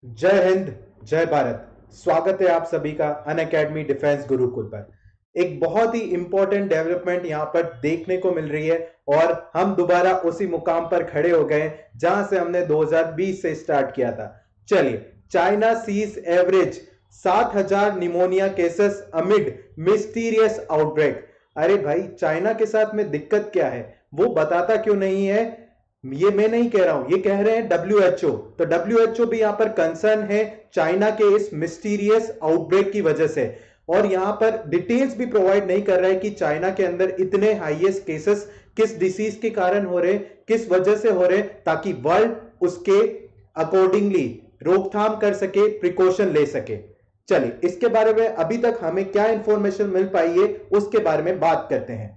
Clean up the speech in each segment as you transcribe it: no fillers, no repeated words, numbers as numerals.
जय हिंद, जय भारत। स्वागत है आप सभी का अनअकैडमी डिफेंस गुरुकुल पर। एक बहुत ही इंपॉर्टेंट डेवलपमेंट यहाँ पर देखने को मिल रही है और हम दोबारा उसी मुकाम पर खड़े हो गए जहां से हमने 2020 से स्टार्ट किया था। चलिए, China sees average 7,000 pneumonia cases amid mysterious outbreak. अरे भाई, चाइना के साथ में दिक्कत क्या है वो बताता क्यों नहीं है? ये मैं नहीं कह रहा हूं, ये कह रहे हैं डब्ल्यूएचओ। तो डब्ल्यूएचओ भी यहां पर कंसर्न है चाइना के इस मिस्टीरियस आउटब्रेक की वजह से, और यहां पर डिटेल्स भी प्रोवाइड नहीं कर रहा है कि चाइना के अंदर इतने हाईएस्ट केसेस किस डिसीज के कारण हो रहे, किस वजह से हो रहे, ताकि वर्ल्ड उसके अकॉर्डिंगली रोकथाम कर सके, प्रिकॉशन ले सके। चलिए, इसके बारे में अभी तक हमें क्या इंफॉर्मेशन मिल पाई है उसके बारे में बात करते हैं।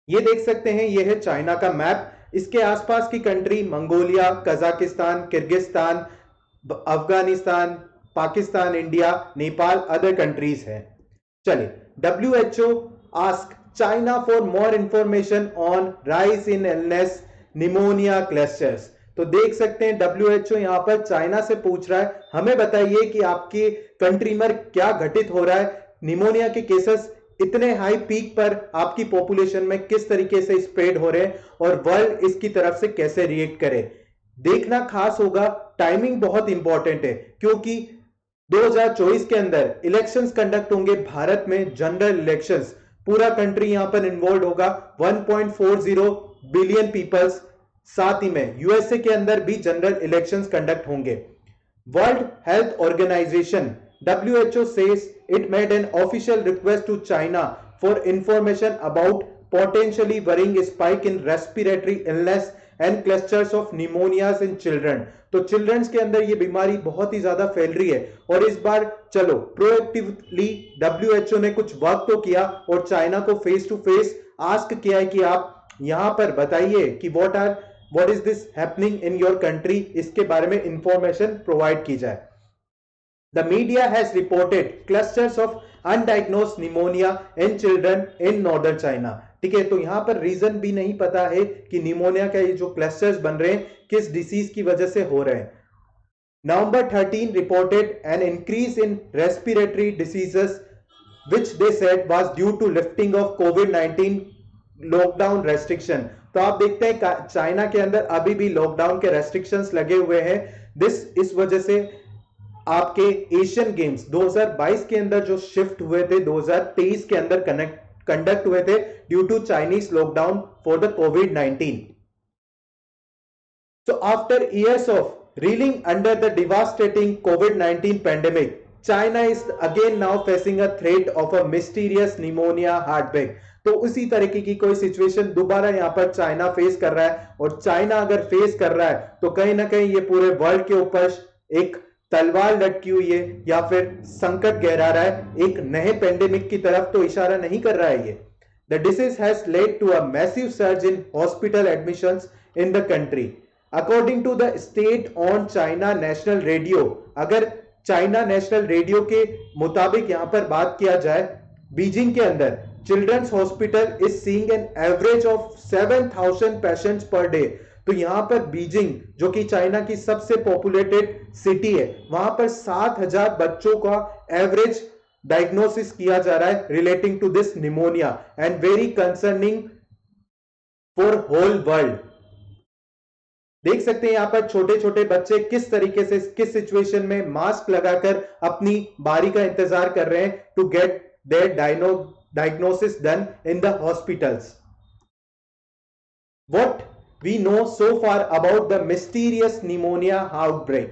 ये देख सकते हैं, ये है चाइना का मैप। इसके आसपास की country Mongolia, Kazakhstan, Kyrgyzstan, Afghanistan, Pakistan, India, Nepal, other countries हैं। चलिए, WHO ask China for more information on rise in illness pneumonia clusters. तो देख सकते हैं डब्ल्यूएचओ यहां पर चाइना से पूछ रहा है, हमें बताइए कि आपके कंट्री में क्या घटित हो रहा है, निमोनिया के केसेस इतने हाई पीक पर आपकी पॉपुलेशन में किस तरीके से स्प्रेड हो रहे हैं और वर्ल्ड इसकी तरफ से कैसे रिएक्ट करे। देखना खास होगा, टाइमिंग बहुत इंपॉर्टेंट है क्योंकि 2024 के अंदर इलेक्शंस कंडक्ट होंगे भारत में, जनरल इलेक्शंस। पूरा कंट्री यहां पर इन्वॉल्व होगा, 1.40 बिलियन पीपल्स। साथ ही में यूएसए के अंदर भी जनरल इलेक्शंस कंडक्ट होंगे। World Health Organization WHO says it made an official request to China for information about potentially worrying spike in respiratory illness and clusters of pneumonias in children। तो children's के अंदर ये बीमारी बहुत ही ज्यादा फैल रही है और इस बार चलो प्रोएक्टिवली WHO ने कुछ वर्क तो किया और चाइना को फेस टू फेस आस्क किया है कि आप यहां पर बताइए कि what is this happening in your country, इसके बारे में इंफॉर्मेशन प्रोवाइड की जाए। The media has reported clusters of undiagnosed pneumonia in children in northern China। ठीक है, तो यहां पर रीजन भी नहीं पता है कि निमोनिया का ये जो क्लस्टर्स बन रहे हैं किस डिसीज की वजह से हो रहे हैं। November 13 reported an increase in respiratory diseases which they said was due to lifting of COVID-19 lockdown restriction. तो आप देखते हैं चाइना के अंदर अभी भी लॉकडाउन के रेस्ट्रिक्शंस लगे हुए हैं। इस वजह से आपके एशियन गेम्स 2022 के अंदर जो शिफ्ट हुए थे 2023 के अंदर कंडक्ट हुए थे due to Chinese lockdown for the कोविड-19। So after years of reeling under the devastating COVID-19 pandemic, China is again now facing a threat of a mysterious pneumonia outbreak। तो उसी तरीके की कोई सिचुएशन दोबारा यहां पर चाइना फेस कर रहा है, और चाइना अगर फेस कर रहा है तो कहीं ना कहीं ये पूरे वर्ल्ड के ऊपर एक तलवार लटकी हुई है या फिर संकट गहरा रहा है, एक नए पेंडेमिक की तरफ तो इशारा नहीं कर रहा है ये। The disease has led to a massive surge in hospital admissions in the country। According to the state on China national radio, अगर चाइना नेशनल रेडियो के मुताबिक यहां पर बात किया जाए, बीजिंग के अंदर children's hospital is seeing an average of 7,000 patients per day. तो यहां पर बीजिंग, जो कि चाइना की सबसे पॉपुलेटेड सिटी है, वहां पर 7,000 बच्चों का एवरेज डायग्नोसिस किया जा रहा है relating to this pneumonia, and very concerning for whole world. देख सकते हैं यहां पर छोटे छोटे बच्चे किस तरीके से, किस सिचुएशन में मास्क लगाकर अपनी बारी का इंतजार कर रहे हैं to get their diagnosis done in the hospitals। What we know so far about the mysterious pneumonia outbreak,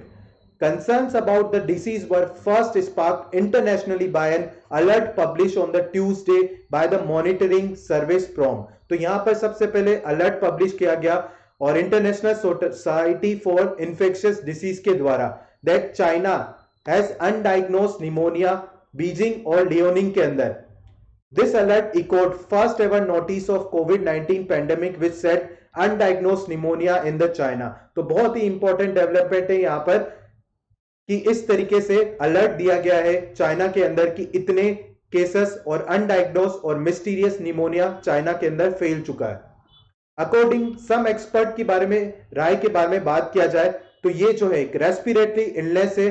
concerns about the disease were first sparked internationally by an alert published on the Tuesday by the monitoring service PROM। तो यहां पर सबसे पहले alert publish किया गया और international society for infectious disease के द्वारा, that China has undiagnosed pneumonia Beijing और लियोनिंग के अंदर। This alert echoed first ever notice of COVID-19 pandemic which said undiagnosed pneumonia in the China। तो बहुत ही इंपॉर्टेंट डेवलपमेंट है यहां पर कि इस तरीके से अलर्ट दिया गया है चाइना के अंदर कि इतने केसेस और अनडायग्नोस और मिस्टीरियस निमोनिया चाइना के अंदर फैल चुका है। अकॉर्डिंग सम एक्सपर्ट के बारे में, राय के बारे में बात किया जाए तो ये जो है एक रेस्पिरेटरी इलनेस है,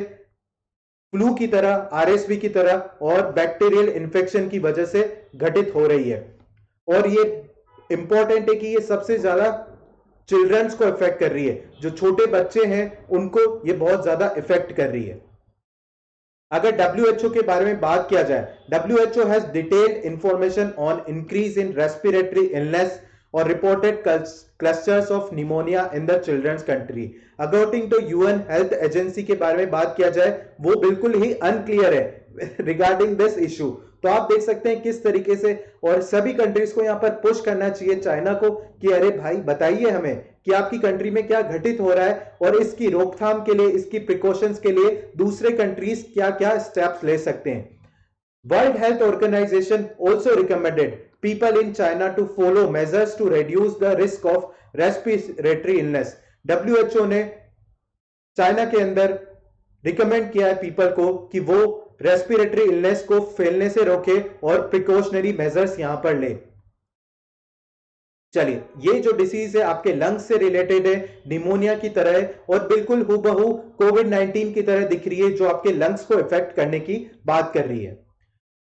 फ्लू की तरह, आरएसवी की तरह और बैक्टीरियल इन्फेक्शन की वजह से घटित हो रही है। और ये इंपॉर्टेंट है कि ये सबसे ज्यादा चिल्ड्रंस को इफेक्ट कर रही है, जो छोटे बच्चे हैं उनको ये बहुत ज्यादा इफेक्ट कर रही है। अगर WHO के बारे में बात किया जाए, WHO has detailed information on increase in respiratory illness और reported clusters of pneumonia in the children's country. According to UN health agency के बारे में बात किया जाए, वो बिल्कुल ही अनक्लियर है रिगार्डिंग दिस इशू। तो आप देख सकते हैं किस तरीके से, और सभी कंट्रीज को यहां पर पुश करना चाहिए चाइना को कि अरे भाई बताइए हमें कि आपकी कंट्री में क्या घटित हो रहा है, और इसकी रोकथाम के लिए, इसकी प्रिकॉशंस के लिए दूसरे कंट्रीज क्या क्या स्टेप्स ले सकते हैं। World Health Organization also recommended people in China to follow measures to reduce the risk of respiratory illness. WHO ने चाइना के अंदर रिकमेंड किया है पीपल को कि वो रेस्पिरेटरी इलनेस को फैलने से रोके और प्रिकॉशनरी मेजर्स यहां पर ले। चलिए, ये जो डिसीज है आपके लंग्स से रिलेटेड है, निमोनिया की तरह है और बिल्कुल हूबहू कोविड-19 की तरह दिख रही है, जो आपके लंग्स को इफेक्ट करने की बात कर रही है।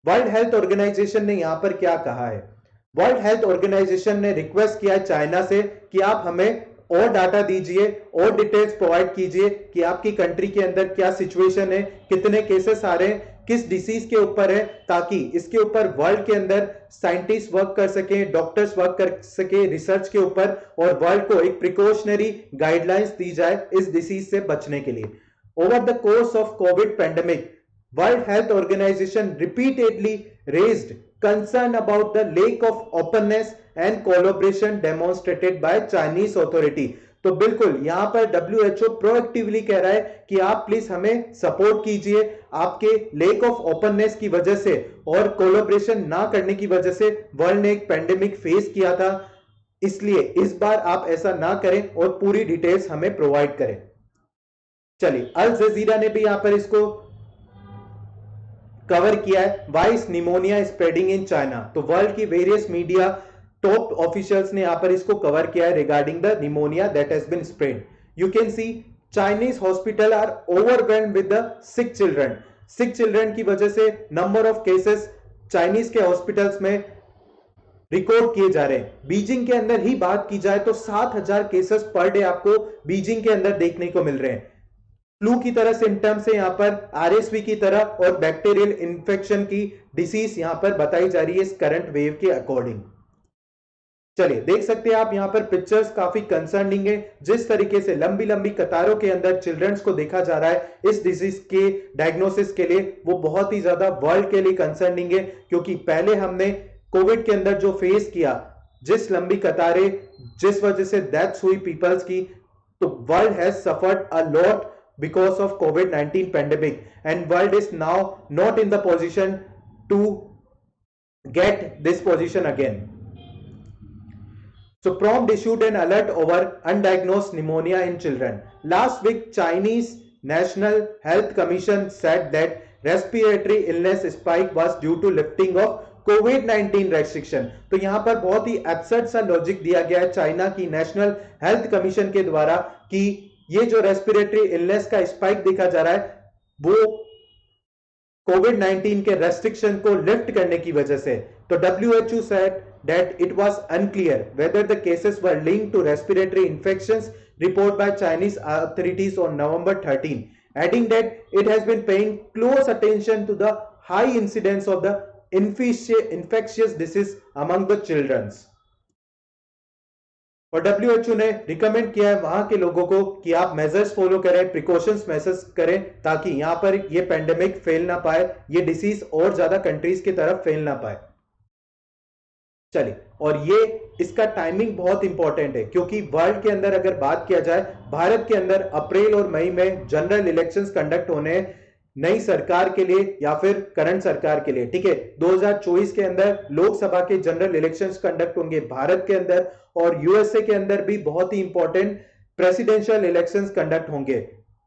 वर्ल्ड हेल्थ ऑर्गेनाइजेशन ने यहां पर क्या कहा है? वर्ल्ड हेल्थ ऑर्गेनाइजेशन ने रिक्वेस्ट किया है चाइना से कि आप हमें और डाटा दीजिए और डिटेल्स प्रोवाइड कीजिए कि आपकी कंट्री के अंदर क्या सिचुएशन है, कितने केसेस आ रहे हैं, किस डिसीज के ऊपर है, ताकि इसके ऊपर वर्ल्ड के अंदर साइंटिस्ट वर्क कर सके, डॉक्टर्स वर्क कर सके रिसर्च के ऊपर, और वर्ल्ड को एक प्रिकॉशनरी गाइडलाइंस दी जाए इस डिसीज से बचने के लिए। Over the course of Covid pandemic, World Health Organization repeatedly raised concern about the lack of openness and collaboration demonstrated by Chinese authority। तो बिल्कुल यहां पर WHO प्रोएक्टिवली कह रहा है कि आप प्लीज हमें सपोर्ट कीजिए, आपके लेक ऑफ ओपननेस की वजह से और कोलैबोरेशन ना करने की वजह से वर्ल्ड ने एक पेंडेमिक फेस किया था, इसलिए इस बार आप ऐसा ना करें और पूरी डिटेल्स हमें प्रोवाइड करें। चलिए, अल जजीरा ने भी यहां पर इसको कवर किया है, why is pneumonia spreading in China. तो वर्ल्ड की वेरियस मीडिया टॉप ऑफिशियल्स ने यहां पर इसको कवर किया है regarding the pneumonia that has been spread. You can see Chinese hospital are overwhelmed with the sick children. Sick children की वजह से नंबर ऑफ केसेस चाइनीज के हॉस्पिटल्स में रिकॉर्ड किए जा रहे हैं। बीजिंग के अंदर ही बात की जाए तो 7,000 केसेस पर डे आपको बीजिंग के अंदर देखने को मिल रहे हैं। फ्लू की तरह सिम्टम्स है यहां पर, आरएसवी की तरह और बैक्टीरियल इन्फेक्शन की डिसीज यहां पर बताई जा रही है इस करंट वेव के अकॉर्डिंग। चलिए, देख सकते हैं आप यहां पर पिक्चर्स काफी कंसर्निंग है, जिस तरीके से लंबी लंबी कतारों के अंदर चिल्ड्रंस को देखा जा रहा है इस डिजीज के डायग्नोसिस के लिए, वो बहुत ही ज्यादा वर्ल्ड के लिए कंसर्निंग है। क्योंकि पहले हमने कोविड के अंदर जो फेस किया, जिस लंबी कतारें, जिस वजह से डेथ्स हुई पीपल्स की, तो world has suffered a lot because of COVID-19 pandemic, and world is now not in the position to get this position again. So prompt issued an alert over undiagnosed pneumonia in children. Last week, Chinese National Health Commission said that respiratory illness spike was due to lifting of covid restriction. तो यहां पर बहुत ही absurd सा logic दिया गया है China की national health commission के द्वारा कि ये जो रेस्पिरेटरी इलनेस का स्पाइक देखा जा रहा है वो कोविड-19 के रेस्ट्रिक्शन को लिफ्ट करने की वजह से। तो WHO said that it was unclear whether the cases were linked to respiratory infections reported by Chinese authorities on November 13, adding that it has been paying close attention to the high incidence of the infectious disease among the children। और WHO ने recommend किया है वहां के लोगों को कि आप मेजर्स फॉलो करें, प्रिकॉशंस मेजर्स करें, ताकि यहां पर ये पेंडेमिक फैल ना पाए, ये डिसीज और ज्यादा कंट्रीज की तरफ फैल ना पाए। चलिए, और ये इसका टाइमिंग बहुत इंपॉर्टेंट है, क्योंकि वर्ल्ड के अंदर अगर बात किया जाए, भारत के अंदर अप्रैल और मई में जनरल इलेक्शंस कंडक्ट होने हैं, नई सरकार के लिए या फिर करंट सरकार के लिए, ठीक है। 2024 के अंदर लोकसभा के जनरल इलेक्शंस कंडक्ट होंगे भारत के अंदर, और यूएसए के अंदर भी बहुत ही इंपॉर्टेंट प्रेसिडेंशियल इलेक्शंस कंडक्ट होंगे।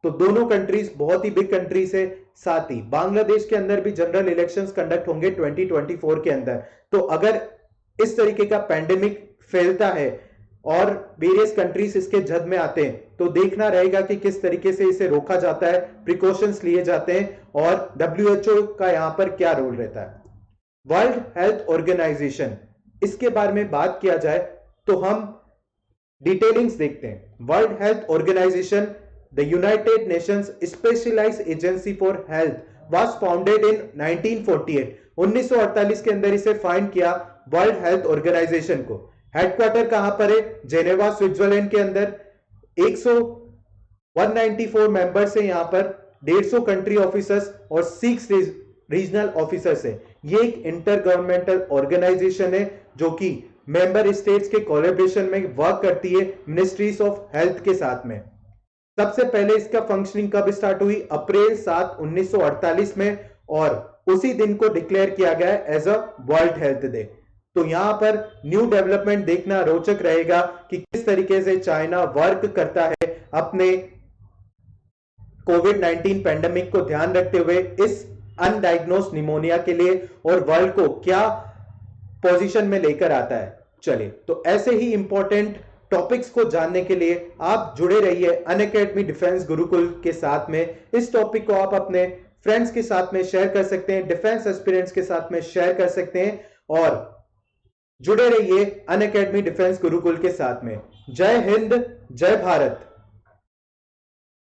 तो दोनों कंट्रीज बहुत ही बिग कंट्रीज है। साथ ही बांग्लादेश के अंदर भी जनरल इलेक्शंस कंडक्ट होंगे 2024 के अंदर। तो अगर इस तरीके का पैंडेमिक फैलता है और वेरियस कंट्रीज इसके जद में आते हैं, तो देखना रहेगा कि किस तरीके से इसे रोका जाता है, प्रिकॉशंस लिए जाते हैं और WHO का यहां पर क्या रोल रहता है। वर्ल्ड हेल्थ ऑर्गेनाइजेशन, इसके बारे में बात किया जाए तो हम डिटेलिंग्स देखते हैं। World Health Organization, the United Nations specialised agency for health, was founded in 1948। 1948 के अंदर इसे फाइंड किया वर्ल्ड हेल्थ ऑर्गेनाइजेशन को। हेडक्वार्टर कहां पर है? जेनेवा, स्विट्जरलैंड के अंदर। 194 मेंबर्स है यहां पर, 150 कंट्री ऑफिसर्स और 6 रीजनल ऑफिसर्स है। ये एक इंटर गवर्नमेंटल ऑर्गेनाइजेशन है जो कि मेंबर स्टेट्स के कोलैबोरेशन में वर्क करती है मिनिस्ट्रीज ऑफ हेल्थ के साथ में। सबसे पहले इसका फंक्शनिंग कब स्टार्ट हुई? अप्रैल 7, 1948 में, और उसी दिन को डिक्लेयर किया गया as a World Health Day. तो यहां पर न्यू डेवलपमेंट देखना रोचक रहेगा कि किस तरीके से चाइना वर्क करता है अपने कोविड-19 पैंडेमिक को ध्यान रखते हुए इस अनडायग्नोस्ड निमोनिया के लिए, और वर्ल्ड को क्या पोजीशन में लेकर आता है। चलिए, तो ऐसे ही इंपॉर्टेंट टॉपिक्स को जानने के लिए आप जुड़े रहिए अनअकैडमी डिफेंस गुरुकुल के साथ में। इस टॉपिक को आप अपने फ्रेंड्स के साथ में शेयर कर सकते हैं, डिफेंस एस्पिरेंट्स के साथ में शेयर कर सकते हैं, और जुड़े रहिए अनअकैडमी डिफेंस गुरुकुल के साथ में। जय हिंद, जय भारत।